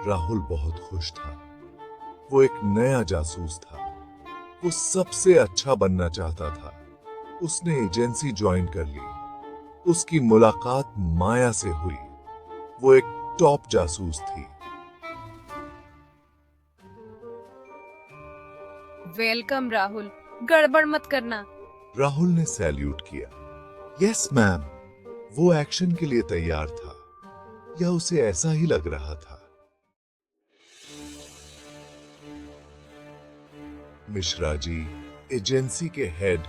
राहुल बहुत खुश था। वो एक नया जासूस था। वो सबसे अच्छा बनना चाहता था। उसने एजेंसी ज्वाइन कर ली। उसकी मुलाकात माया से हुई। वो एक टॉप जासूस थी। वेलकम राहुल, गड़बड़ मत करना। राहुल ने सैल्यूट किया। Yes ma'am. वो एक्शन के लिए तैयार था, या उसे ऐसा ही लग रहा था। मिश्रा जी, एजेंसी के हेड,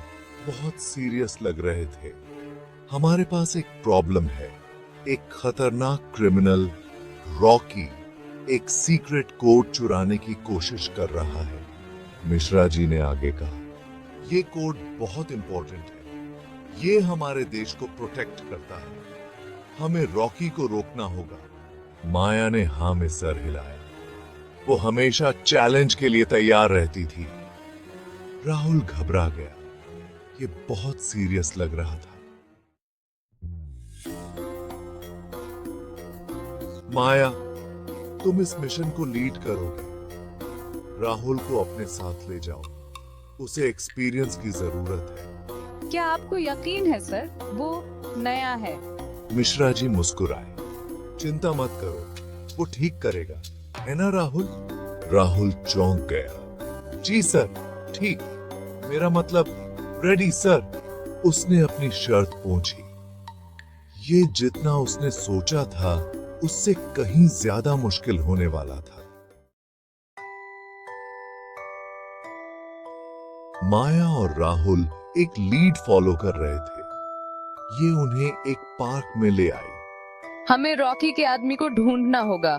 बहुत सीरियस लग रहे थे। हमारे पास एक प्रॉब्लम है। एक खतरनाक क्रिमिनल रॉकी एक सीक्रेट कोड चुराने की कोशिश कर रहा है। मिश्रा जी ने आगे कहा, ये कोड बहुत इंपॉर्टेंट है। ये हमारे देश को प्रोटेक्ट करता है। हमें रॉकी को रोकना होगा। माया ने हाँ में सर हिलाया। वो हमेशा चैलेंज के लिए तैयार रहती थी। राहुल घबरा गया। ये बहुत सीरियस लग रहा था। माया, तुम इस मिशन को लीड करोगे। राहुल को अपने साथ ले जाओ। उसे एक्सपीरियंस की जरूरत है। क्या आपको यकीन है सर? वो नया है। मिश्रा जी मुस्कुराए। चिंता मत करो, वो ठीक करेगा, है ना राहुल? राहुल चौंक गया। जी सर, ठीक, मेरा मतलब रेडी सर। उसने अपनी शर्त पूछी। ये जितना उसने सोचा था उससे कहीं ज्यादा मुश्किल होने वाला था। माया और राहुल एक लीड फॉलो कर रहे थे। ये उन्हें एक पार्क में ले आई। हमें रॉकी के आदमी को ढूंढना होगा।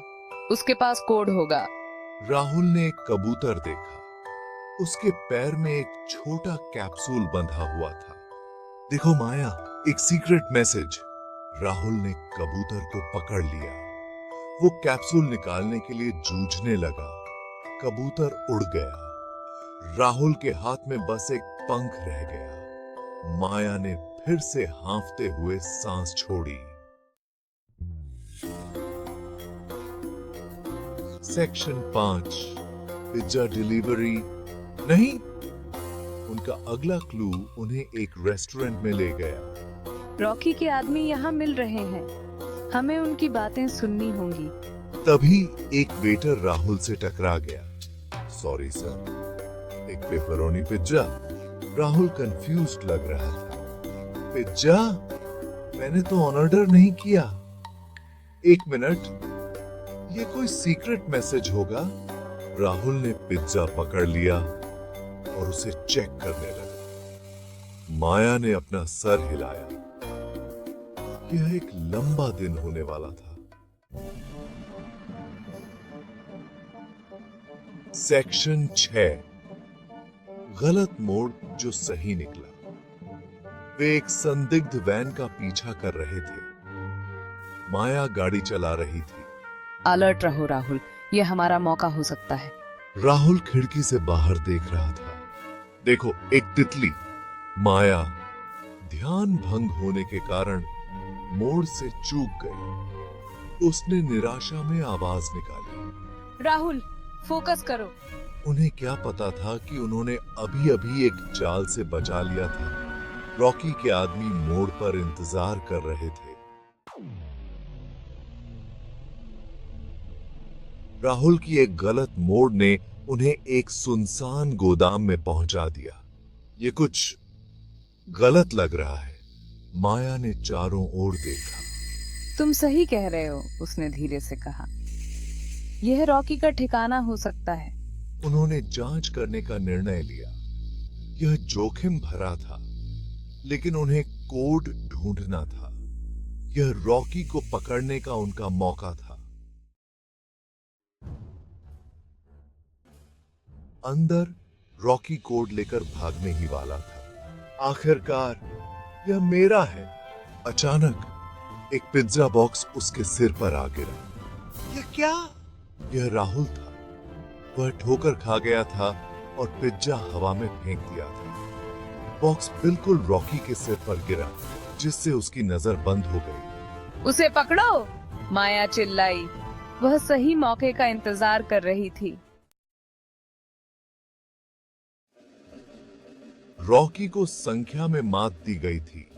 उसके पास कोड होगा। राहुल ने एक कबूतर देखा। उसके पैर में एक छोटा कैप्सूल बंधा हुआ था। देखो माया, एक सीक्रेट मैसेज। राहुल ने कबूतर को पकड़ लिया। वो कैप्सूल निकालने के लिए जूझने लगा। कबूतर उड़ गया। राहुल के हाथ में बस एक पंख रह गया। माया ने फिर से हांफते हुए सांस छोड़ी। सेक्शन 5, पिज्जा डिलीवरी नहीं। उनका अगला क्लू उन्हें एक रेस्टोरेंट में ले गया। रॉकी के आदमी यहाँ मिल रहे हैं। हमें उनकी बातें सुननी होंगी। तभी एक वेटर राहुल से टकरा गया। सॉरी सर, एक पेपरोनी पिज्जा। राहुल कंफ्यूज्ड लग रहा था। पिज्जा? मैंने तो ऑर्डर नहीं किया। एक मिनट, ये कोई सीक्रेट मैसेज होगा। राहुल ने पिज्जा पकड़ लिया और उसे चेक करने लगा। माया ने अपना सर हिलाया। यह एक लंबा दिन होने वाला था। सेक्शन 6, गलत मोड़ जो सही निकला। वे एक संदिग्ध वैन का पीछा कर रहे थे। माया गाड़ी चला रही थी। अलर्ट रहो राहुल, ये हमारा मौका हो सकता है। राहुल खिड़की से बाहर देख रहा था। देखो, एक तितली। माया ध्यान भंग होने के कारण मोड़ से चूक गई। उसने निराशा में आवाज निकाली। राहुल, फोकस करो। उन्हें क्या पता था कि उन्होंने अभी अभी एक जाल से बचा लिया था। रॉकी के आदमी मोड़ पर इंतजार कर रहे थे। राहुल की एक गलत मोड़ ने उन्हें एक सुनसान गोदाम में पहुंचा दिया। ये कुछ गलत लग रहा है। माया ने चारों ओर देखा। तुम सही कह रहे हो, उसने धीरे से कहा। यह रॉकी का ठिकाना हो सकता है। उन्होंने जांच करने का निर्णय लिया। यह जोखिम भरा था, लेकिन उन्हें कोड ढूंढना था। यह रॉकी को पकड़ने का उनका मौका था। अंदर रॉकी कोड लेकर भागने ही वाला था। आखिरकार, यह मेरा है। अचानक एक पिज्जा बॉक्स उसके सिर पर आ गिरा। यह क्या? यह राहुल था। वह ठोकर खा गया था और पिज्जा हवा में फेंक दिया था। बॉक्स बिल्कुल रॉकी के सिर पर गिरा, जिससे उसकी नजर बंद हो गई। उसे पकड़ो, माया चिल्लाई। वह सही मौके का इंतजार कर रही थी। रॉकी को संख्या में मात दी गई थी।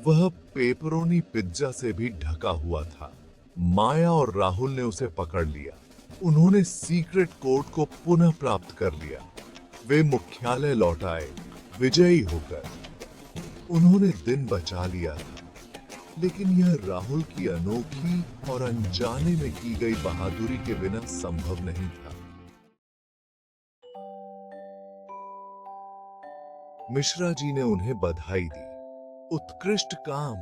वह पेपरोनी पिज्जा से भी ढका हुआ था। माया और राहुल ने उसे पकड़ लिया। उन्होंने सीक्रेट कोड को पुनः प्राप्त कर लिया। वे मुख्यालय लौट आए, विजयी होकर। उन्होंने दिन बचा लिया था, लेकिन यह राहुल की अनोखी और अनजाने में की गई बहादुरी के बिना संभव नहीं था। मिश्रा जी ने उन्हें बधाई दी। उत्कृष्ट काम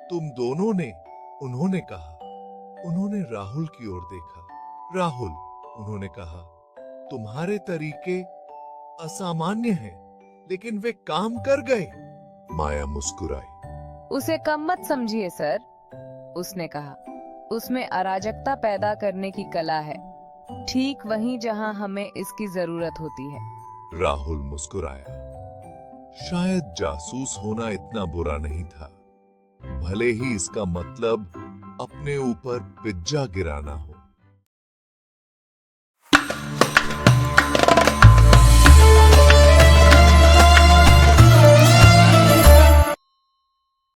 तुम दोनों ने, उन्होंने कहा। उन्होंने राहुल की ओर देखा। राहुल, उन्होंने कहा, तुम्हारे तरीके असामान्य हैं, लेकिन वे काम कर गए। माया मुस्कुराई। उसे कम मत समझिए सर, उसने कहा। उसमें अराजकता पैदा करने की कला है, ठीक वहीं जहां हमें इसकी जरूरत होती है। राहुल मुस्कुराया। शायद जासूस होना इतना बुरा नहीं था, भले ही इसका मतलब अपने ऊपर पिज्जा गिराना हो।